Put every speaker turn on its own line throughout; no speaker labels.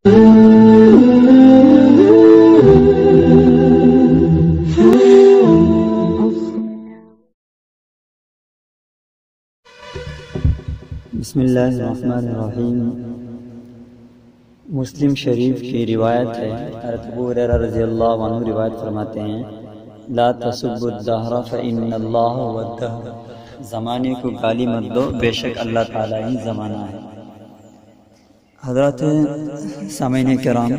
بسم اللہ الرحمن الرحیم۔ مسلم شریف کی روایت ہے، حضرت ابو ہریرہ رضی اللہ عنہ روایت فرماتے ہیں، لا تسبوا الدہر فإن اللہ هو الدہر، زمانے کو گالی مت دو، بے شک اللہ تعالیٰ ہی زمانہ ہے۔ حضرات سامعین کرام،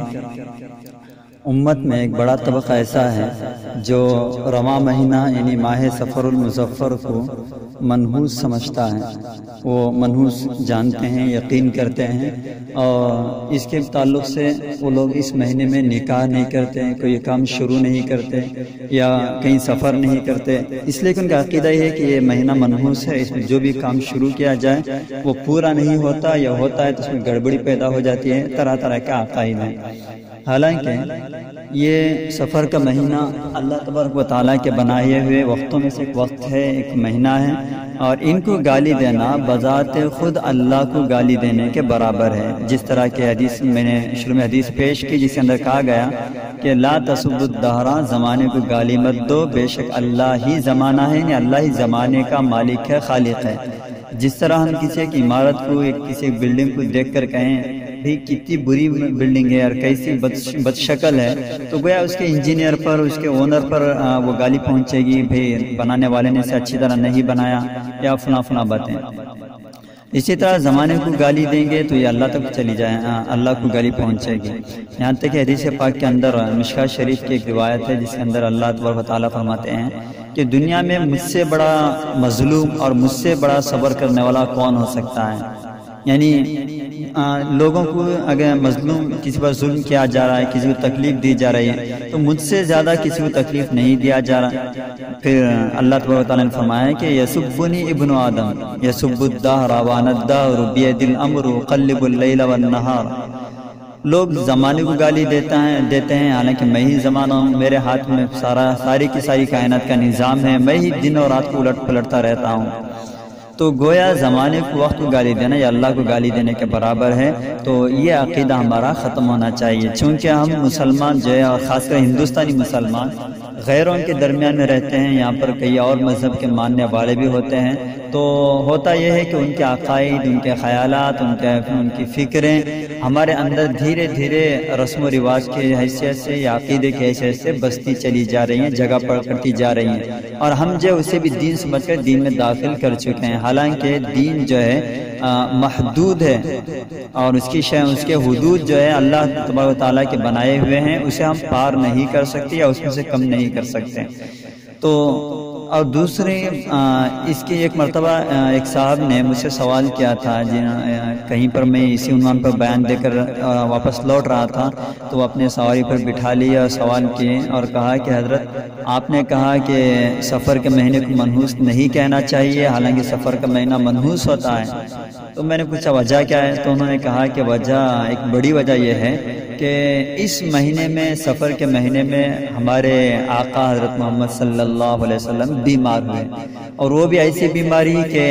امت میں ایک بڑا طبقہ ایسا ہے جو رواں مہینہ یعنی ماہ صفر المظفر کو منحوس سمجھتا ہے، وہ منحوس جانتے ہیں، یقین کرتے ہیں، اور اس کے تعلق سے وہ لوگ اس مہینے میں نکاح نہیں کرتے، کوئی کام شروع نہیں کرتے یا کہیں سفر نہیں کرتے، اس لیے کہ ان کا عقیدہ یہ ہے کہ یہ مہینہ منحوس ہے، اس میں جو بھی کام شروع کیا جائے وہ پورا نہیں ہوتا، یا ہوتا ہے تو اس میں گڑبڑی پیدا ہو جاتی ہے، طرح طرح کے عقائد ہیں۔ حالانکہ یہ سفر کا مہینہ اللہ تبارک و تعالیٰ کے بنائے ہوئے وقتوں میں سے ایک وقت ہے، ایک مہینہ ہے، اور ان کو گالی دینا بذات خود اللہ کو گالی دینے کے برابر ہے۔ جس طرح کے حدیث میں نے شروع میں حدیث پیش کی جس کے اندر کہا گیا کہ لا تسبوا الدہر، زمانے کو گالی مت دو، بے شک اللہ ہی زمانہ ہے، یعنی اللہ ہی زمانے کا مالک ہے، خالق ہے۔ جس طرح ہم کسی ایک عمارت کو، کسی ایک بلڈنگ کو دیکھ کر کہیں بھی کتنی بری بلڈنگ ہے اور کیسی بد شکل ہے، تو گویا اس کے انجینئر پر، اس کے اونر پر وہ گالی پہنچے گی، بھئی بنانے والے نے اسے اچھی طرح نہیں بنایا، یا فلاں باتیں۔ اسی طرح زمانے کو گالی دیں گے تو یہ اللہ تک چلی جائے، اللہ کو گالی پہنچے گی۔ یہاں تک کہ حدیث پاک کے اندر مشکوٰۃ شریف کی ایک روایت ہے جس کے اندر اللہ تبارک و تعالیٰ فرماتے ہیں کہ دنیا میں مجھ سے بڑا مظلوم اور مجھ سے بڑا صبر کرنے والا کون ہو سکتا ہے؟ یعنی لوگوں کو اگر مظلوم کسی پر ظلم کیا جا رہا ہے، کسی کو تکلیف دی جا رہی ہے، تو مجھ سے زیادہ کسی کو تکلیف نہیں دیا جا رہا۔ پھر اللہ تبارک و تعالیٰ نے فرمایا کہ یسبنی ابن آدم یسب الدہر وانا الدہر بید الامر اقلب اللیل والنہار، لوگ زمانے کو گالی دیتے ہیں، حالانکہ میں ہی زمانہ ہوں، میرے ہاتھ میں ساری کی ساری کائنات کا نظام ہے، میں ہی دن اور رات کو الٹ پلٹتا رہتا ہوں۔ تو گویا زمانے کو، وقت کو گالی دینا یا اللہ کو گالی دینے کے برابر ہے۔ تو یہ عقیدہ ہمارا ختم ہونا چاہیے، چونکہ ہم مسلمان جو ہے، اور خاص کر ہندوستانی مسلمان غیروں کے درمیان میں رہتے ہیں، یہاں پر کئی اور مذہب کے ماننے والے بھی ہوتے ہیں، تو ہوتا یہ ہے کہ ان کے عقائد، ان کے خیالات، ان کی فکریں ہمارے اندر دھیرے دھیرے رسم و رواج کی حیثیت سے یا عقیدے کی حیثیت سے بستی چلی جا رہی ہیں، جگہ پکڑتی جا رہی ہیں، اور ہم جو اسے بھی دین سمجھ کر دین میں داخل کر چکے ہیں، حالانکہ دین جو ہے محدود ہے، اور اس کے حدود جو ہے اللہ تبارک و تعالیٰ کے بنائے ہوئے ہیں، اسے ہم پار نہیں کر سکتے یا اس میں سے کم نہیں کر سکتے۔ تو اور دوسرے اس کی ایک مرتبہ ایک صاحب نے مجھ سے سوال کیا تھا، کہیں پر میں اسی عنوان پر بیان دے کر واپس لوٹ رہا تھا، تو وہ اپنے سواری پر بٹھا لیا اور سوال کیے اور کہا کہ حضرت آپ نے کہا کہ سفر کے مہینے کو منحوس نہیں کہنا چاہیے، حالانکہ سفر کا مہینہ منحوس ہوتا ہے۔ تو میں نے پوچھا وجہ کیا ہے؟ تو انہوں نے کہا کہ وجہ، ایک بڑی وجہ یہ ہے کہ اس مہینے میں، سفر کے مہینے میں ہمارے آقا حضرت محمد صلی اللہ علیہ وسلم بیمار ہوئے، اور وہ بھی ایسی بیماری کہ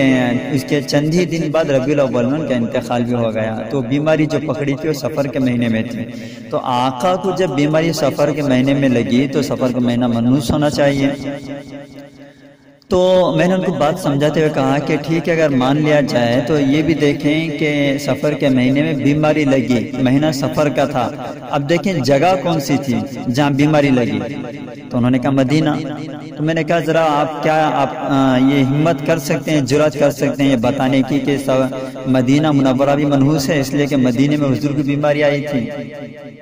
اس کے چند ہی دن بعد ربیع الاول میں ان کا انتقال بھی ہو گیا۔ تو بیماری جو پکڑی تھی وہ سفر کے مہینے میں تھی، تو آقا کو جب بیماری سفر کے مہینے میں لگی تو سفر کا مہینہ منحوس ہونا چاہیے۔ تو میں نے ان کو بات سمجھاتے ہوئے کہا کہ ٹھیک ہے، اگر مان لیا جائے تو یہ بھی دیکھیں کہ سفر کے مہینے میں بیماری لگی، مہینہ سفر کا تھا، اب دیکھیں جگہ کون سی تھی جہاں بیماری لگی؟ تو انہوں نے کہا مدینہ۔ تو میں نے کہا ذرا آپ یہ ہمت کر سکتے ہیں، جرأت کر سکتے ہیں یہ بتانے کی کہ مدینہ منورہ بھی منحوس ہے، اس لیے کہ مدینے میں حضور کی بیماری آئی تھی؟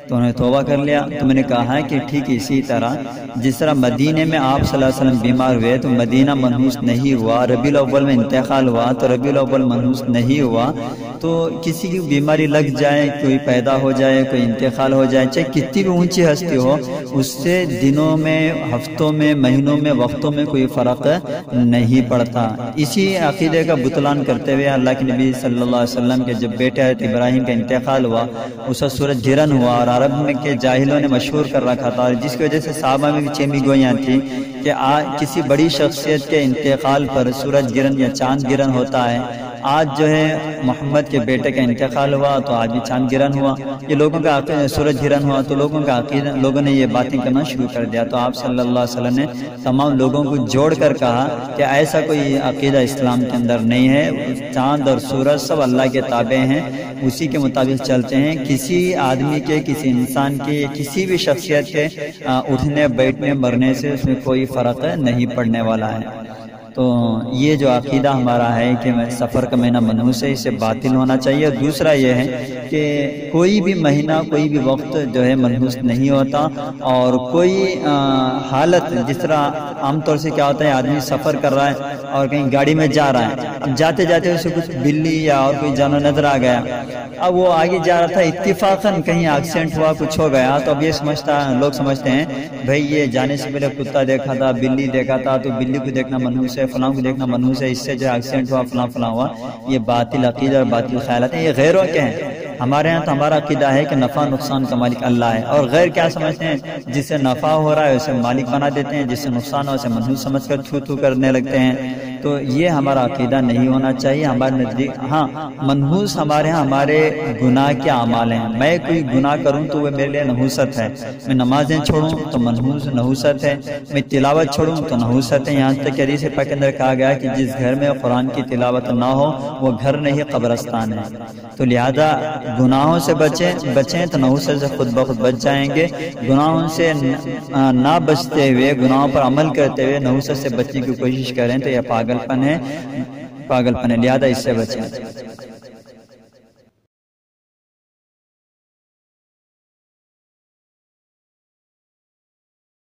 تو انہوں نے توبہ کر لیا۔ تو میں نے کہا کہ ٹھیک اسی طرح جس طرح مدینے میں آپ صلی اللہ علیہ وسلم بیمار ہوئے تو مدینہ منحوس نہیں ہوا، ربیع الاول میں انتقال ہوا تو ربیع الاول منحوس نہیں ہوا۔ تو کسی کی بیماری لگ جائے، کوئی پیدا ہو جائے، کوئی انتقال ہو جائے، چاہے کتنی بھی اونچی ہستی ہو، اس سے دنوں میں، ہفتوں میں، مہینوں میں، وقتوں میں کوئی فرق نہیں پڑتا۔ اسی عقیدے کا بطلان کرتے ہوئے اللہ کے نبی صلی اللہ علیہ وسلم کے جب بیٹے حضرت ابراہیم کا انتقال ہوا، اس وقت سورج گرہن ہوا، اور عرب میں کے جاہلوں نے مشہور کر رکھا تھا، جس کی وجہ سے صحابہ میں بھی چیمی گوئیاں تھیں کہ کسی بڑی شخصیت کے انتقال پر سورج گرہن یا چاند گرہن ہوتا ہے آج جو ہے محمد کے بیٹے کا انتقال ہوا تو آج بھی چاند گرہن ہوا، یہ لوگوں کا سورج گرہن ہوا تو لوگوں نے یہ باتیں کرنا شروع کر دیا۔ تو آپ صلی اللہ علیہ وسلم نے تمام لوگوں کو جوڑ کر کہا کہ ایسا کوئی عقیدہ اسلام کے اندر نہیں ہے، چاند اور سورج سب اللہ کے تابع ہیں، اسی کے مطابق چلتے ہیں، کسی آدمی کے، کسی انسان کے، کسی بھی شخصیت کے اٹھنے بیٹھنے مرنے سے اس میں کوئی فرق نہیں پڑنے والا ہے۔ تو یہ جو عقیدہ ہمارا ہے کہ سفر کا مہینہ منحوس ہے، اسے باطل ہونا چاہیے۔ دوسرا یہ ہے کہ کوئی بھی مہینہ، کوئی بھی وقت جو ہے منحوس نہیں ہوتا، اور کوئی حالت، جس طرح عام طور سے کیا ہوتا ہے، آدمی سفر کر رہا ہے اور کہیں گاڑی میں جا رہا ہے، اب جاتے جاتے اسے کچھ بلی یا اور کوئی جانور نظر آ گیا، اب وہ آگے جا رہا تھا، اتفاقاً کہیں ایکسیڈنٹ ہوا، کچھ ہو گیا، تو اب یہ لوگ سمجھتے ہیں بھائی یہ جانے سے پہلے کتا دیکھا تھا، بلی دیکھا تھا، تو بلی کو دیکھنا منحوس ہے، فلاں کو دیکھنا منحوس ہے، اس سے جو ایکسیڈنٹ ہوا، فلاں ہوا۔ یہ باطل عقیدہ اور باطل خیالات ہیں، یہ غیروں کے ہیں۔ ہمارے ہاں تو ہمارا عقیدہ ہے کہ نفع نقصان کا مالک اللہ ہے، اور غیر کیا سمجھتے ہیں، جس سے نفع ہو رہا ہے اسے مالک بنا دیتے ہیں، جس سے نقصان ہو اسے منحوس سمجھ کر چھو کرنے لگتے ہیں۔ تو یہ ہمارا عقیدہ نہیں ہونا چاہیے ہمارے نزدیک۔ ہاں، منحوس ہمارے ہاں ہمارے گناہ کے اعمال ہیں، میں کوئی گناہ کروں تو وہ میرے لیے نحوست ہے، میں نمازیں چھوڑوں تو نحوست ہے، میں تلاوت چھوڑوں تو نحوست ہے۔ یہاں تک کہ حدیث پاک کے اندر کہا گیا کہ جس گھر میں قرآن کی تلاوت نہ ہو وہ گھر نہیں قبرستان ہے۔ تو لہذا گناہوں سے بچیں تو نحوست سے خود بخود بچ جائیں گے، گناہوں سے نہ بچتے ہوئے، گناہوں پر عمل کرتے ہوئے نحوست سے بچنے کی کوشش کریں تو یہ پاگل پن ہے، لہذا اس سے بچیں۔